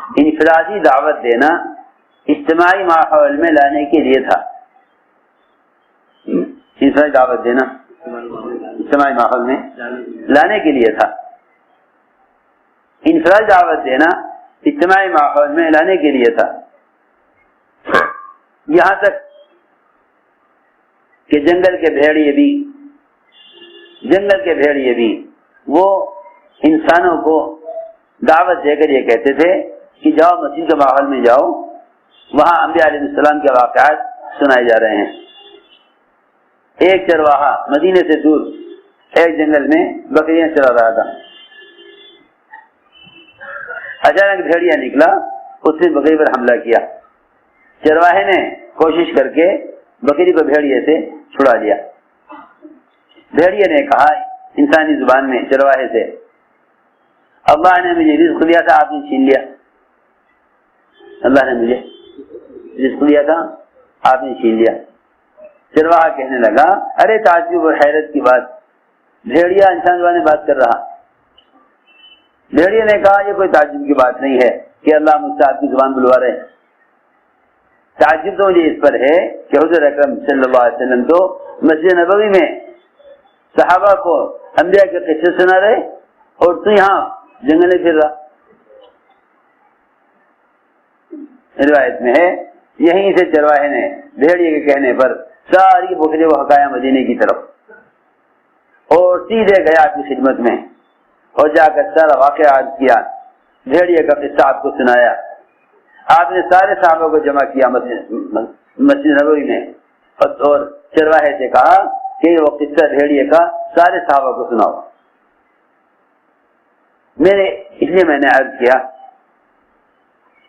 انفرادی دعوت دینا اجتماعی ماحول میں لانے کے لیے تھا. انفرادی دعوت دینا اجتماعی ماحول میں لانے کے لیے تھا. انفرادی دعوت دینا اجتماعی ماحول میں لانے کے لیے تھا. یہاں تک کہ جنگل کے بھیڑیے بھی وہ انسانوں کو دعوت دے کر یہ کہتے تھے کہ جاؤ مسجد کے ماحول میں جاؤ، وہاں انبیاء علیہ السلام کے واقعات سنائے جا رہے ہیں. ایک چرواہا مدینے سے دور ایک جنگل میں بکریاں چرا رہا تھا. اچانک بھیڑیا نکلا، اس نے بکری پر حملہ کیا. چرواہے نے کوشش کر کے بکری کو بھیڑیے سے چھڑا لیا. بھیڑیے نے کہا انسانی زبان میں چرواہے سے، اللہ نے مجھے رزق دیا تھا، آپ نے چھین لیا. اللہ نے مجھے رزق دیا تھا، آپ نے چھین لیا. چرواہا کہنے لگا ارے تعجب اور حیرت کی بات، بھیڑیا انسان زبان میں بات کر رہا. بھیڑیے نے کہا یہ کوئی تعجب کی بات نہیں ہے کہ اللہ مجھ سے آپ کی زبان بلوا رہے ہیں. تعجب تو مجھے اس پر ہے کہ حضور اکرم صلی اللہ علیہ وسلم تو مسجد نبوی میں صحابہ کو انبیاء کے قصے سنا رہے اور تو یہاں جنگل میں پھر رہا. روایت میں ہے یہیں سے چرواہے نے بھیڑیے کے کہنے پر ساری بکریوں کو ہکایا مدینے کی طرف اور سیدھے گیا آپ کی خدمت میں اور جا کر سارا واقعہ عرض کیا. بھیڑیے کا قصہ آپ کو سنایا. آپ نے سارے صحابہ کو جمع کیا مسجد نبوی میں اور چرواہے سے کہا کہ وہ قصہ بھیڑیے کا سارے صحابہ کو سناؤ. اس لیے میں نے عرض کیا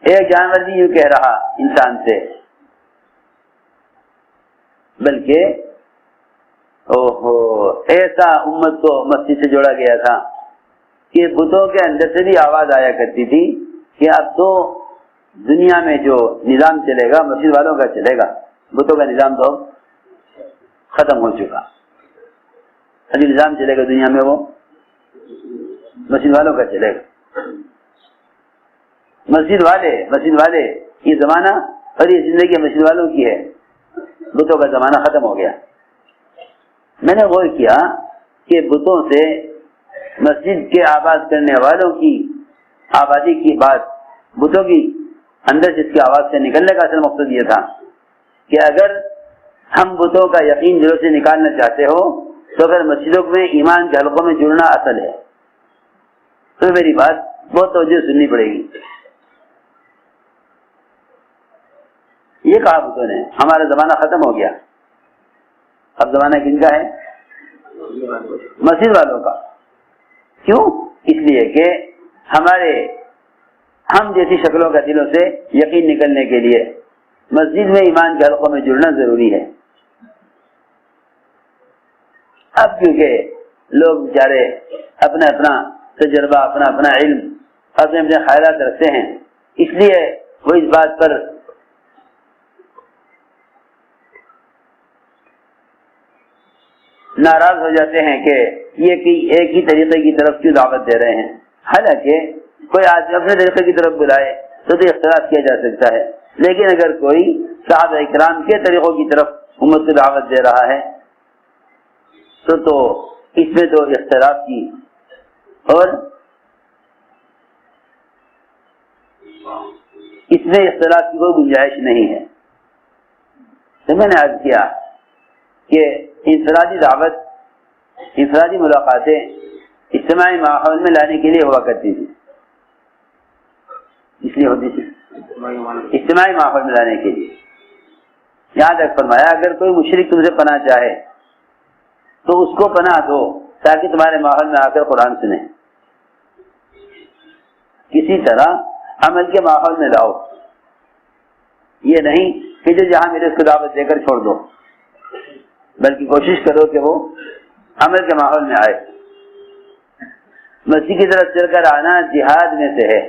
ایک جانور بھی یوں کہہ رہا انسان سے، بلکہ ایسا امت کو مسجد سے جوڑا گیا تھا کہ بتوں کے اندر سے بھی آواز آیا کرتی تھی کہ اب تو دنیا میں جو نظام چلے گا مسجد والوں کا چلے گا، بتوں کا نظام تو ختم ہو چکا. ابھی نظام چلے گا دنیا میں وہ مسجد والوں کا چلے گا. مسجد والے یہ زمانہ اور یہ زندگی مسجد والوں کی ہے، بتوں کا زمانہ ختم ہو گیا. میں نے غور کیا کہ بتوں سے مسجد کے آباد کرنے والوں کی آبادی کی بات، بتوں کی اندر جس کی آواز سے نکلنے کا اصل مقصد یہ تھا کہ اگر ہم بتوں کا یقین دلوں سے نکالنا چاہتے ہو تو اگر مسجدوں میں ایمان کے حلقوں میں جڑنا اصل ہے تو میری بات بہت توجہ سننی پڑے گی. یہ کہا بتوں نے ہمارا زمانہ ختم ہو گیا، اب زمانہ کن کا ہے؟ مسجد والوں کا. کیوں؟ اس لیے کہ ہم جیسی شکلوں کا دلوں سے یقین نکلنے کے لیے مسجد میں ایمان کے حلقوں میں جڑنا ضروری ہے. اب کیونکہ لوگ بیچارے اپنا اپنا تجربہ، اپنا اپنا علم، اپنے اپنے خیالات رکھتے ہیں، اس لیے وہ اس بات پر ناراض ہو جاتے ہیں کہ یہ ایک ہی طریقے کی طرف کیوں دعوت دے رہے ہیں. حالانکہ کوئی آدمی اپنے طریقے کی طرف بلائے تو اختلاف کیا جا سکتا ہے، لیکن اگر کوئی صحابہ اکرام کے طریقوں کی طرف امت کو دعوت دے رہا ہے تو اس میں تو اختلاف کی اور اس میں اختلاف کی کوئی گنجائش نہیں ہے. تو میں نے عرض کیا کہ انفرادی دعوت، انفرادی ملاقاتیں اجتماعی ماحول میں لانے کے لیے ہوا کرتی تھی. اس لیے ہوتی تھی اجتماعی ماحول میں لانے کے لیے. یہاں تک فرمایا اگر کوئی مشرک تم سے پناہ چاہے تو اس کو پناہ دو تاکہ تمہارے ماحول میں آ کر قرآن سنے. کسی طرح عمل کے ماحول میں لاؤ، یہ نہیں کہ جو جہاں میرے اس کو دعوت دے کر چھوڑ دو، بلکہ کوشش کرو کہ وہ عمل کے ماحول میں آئے. مسیح کی طرف چل کر آنا جہاد میں سے ہے،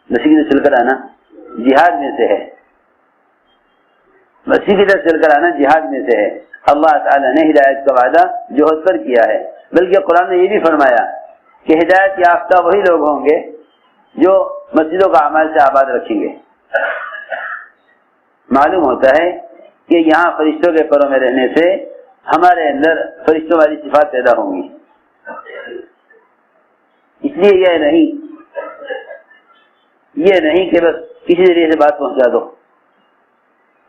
مسیح کی طرف چل کر آنا جہاد میں سے ہے، مسیح کی طرف چل کر آنا جہاد میں سے ہے. اللہ تعالیٰ نے ہدایت کا وعدہ جوہد پر کیا ہے، بلکہ قرآن نے یہ بھی فرمایا کہ ہدایت یافتہ وہی لوگ ہوں گے جو مسجدوں کا اعمال سے آباد رکھیں گے۔ معلوم ہوتا ہے کہ یہاں فرشتوں کے پروں میں رہنے سے ہمارے اندر فرشتوں والی صفات پیدا ہوں گی۔ اس لیے یہ نہیں کہ بس کسی ذریعے سے بات پہنچا دو،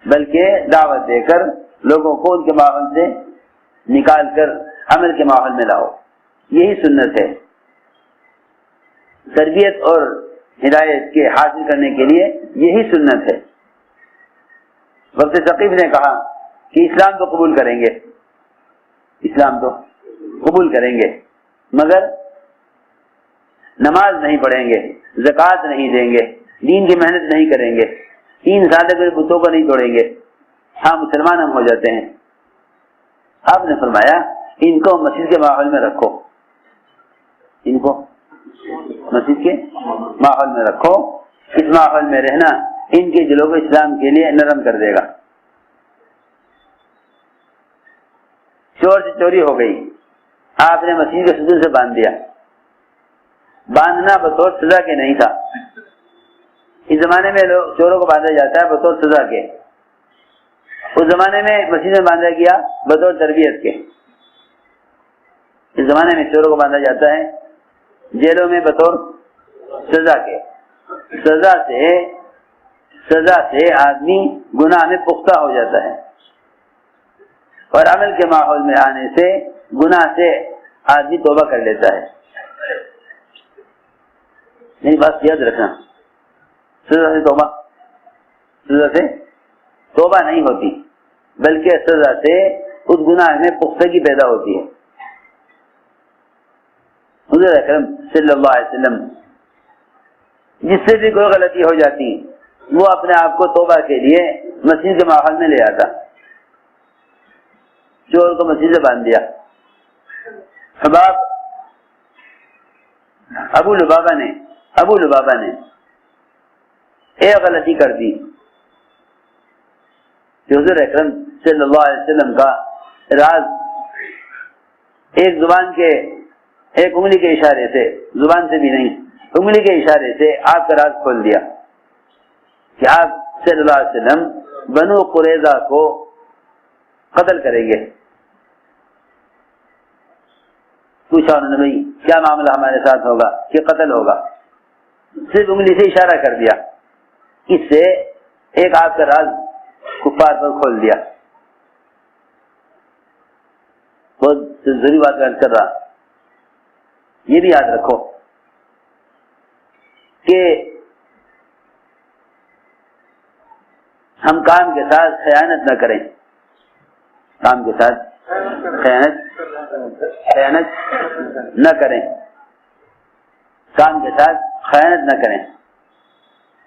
بلکہ دعوت دے کر لوگوں کو ان کے ماحول سے نکال کر عمل کے ماحول میں لاؤ، یہی سنت ہے۔ تربیت اور ہدایت کے حاصل کرنے کے لیے یہی سنت ہے۔ وقت ثقیف نے کہا کہ اسلام تو قبول کریں گے، اسلام تو قبول کریں گے، مگر نماز نہیں پڑھیں گے، زکوٰۃ نہیں دیں گے، دین کی محنت نہیں کریں گے، 3 سال کے بتوں کو نہیں توڑیں گے، ہاں مسلمان ہم ہو جاتے ہیں۔ آپ نے فرمایا ان کو مسجد کے ماحول میں رکھو، ان کو مسجد کے ماحول میں رکھو، اس ماحول میں رہنا ان کے دلوں کو اسلام کے لیے نرم کر دے گا۔ چور سے چوری ہو گئی، آپ نے مسجد کے ستون سے باندھ دیا۔ باندھنا بطور سزا کے نہیں تھا، اس زمانے میں چوروں کو باندھا جاتا ہے بطور سزا کے، اس زمانے میں مسجد میں باندھا گیا بطور تربیت کے۔ اس زمانے میں چوروں کو باندھا جاتا ہے جیلوں میں بطور سزا کے۔ سزا سے آدمی گناہ میں پختہ ہو جاتا ہے، اور عمل کے ماحول میں آنے سے گناہ سے آدمی توبہ کر لیتا ہے۔ نہیں، بات یاد رکھنا، سزا سے توبہ نہیں ہوتی، بلکہ سزا سے اس گناہ میں پختگی پیدا ہوتی ہے۔ حضور اکرم صلی اللہ علیہ وسلم جس سے بھی کوئی غلطی ہو جاتی وہ اپنے آپ کو توبہ کے لیے مسجد کے ماحول میں لے آتا۔ چور کو مسجد سے باندھ دیا، ابو لبابہ نے ایک غلطی کر دی کہ حضور اکرم صلی اللہ علیہ وسلم کا راز ایک انگلی کے اشارے سے، زبان سے بھی نہیں، انگلی کے اشارے سے آپ کا راز کھول دیا کہ آپ صلی اللہ علیہ وسلم بنو قریظہ کو قتل کریں گے۔ پوچھا انہوں نے بھائی کیا معاملہ ہمارے ساتھ ہوگا کہ قتل ہوگا؟ صرف انگلی سے اشارہ کر دیا، اس سے ایک آپ کا راز کفار پر کھول دیا۔ بہت ضروری بات کر رہا، یہ بھی یاد رکھو کہ ہم کام کے ساتھ خیانت نہ کریں، کام کے ساتھ خیانت نہ کریں، کام کے ساتھ خیانت نہ کریں۔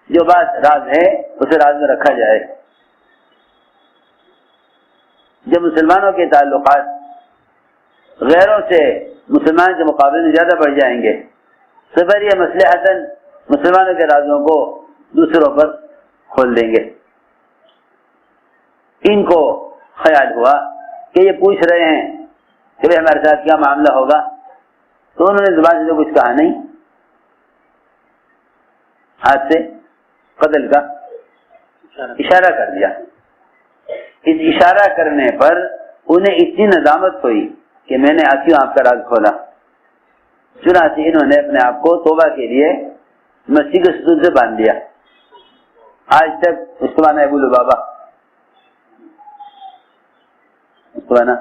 جو بات راز ہے اسے راز میں رکھا جائے۔ جب مسلمانوں کے تعلقات غیروں سے مسلمان کے مقابلے میں زیادہ بڑھ جائیں گے تو پھر یہ مصلحتاً مسلمانوں کے رازوں کو دوسروں پر کھول دیں گے۔ ان کو خیال ہوا کہ یہ پوچھ رہے ہیں کہ بھائی ہمارے ساتھ کیا معاملہ ہوگا، تو انہوں نے زبان سے تو کچھ کہا نہیں، ہاتھ سے قتل کا اشارہ کر دیا۔ اس اشارہ کرنے پر انہیں اتنی ندامت ہوئی کہ میں نے کیوں آپ کا راز کھولا۔ چنانچہ انہوں نے اپنے آپ کو توبہ کے لیے مسجد کے ستون سے باندھ دیا۔ آج تک اس کو مانا ابو لبابہ، اس کو مانا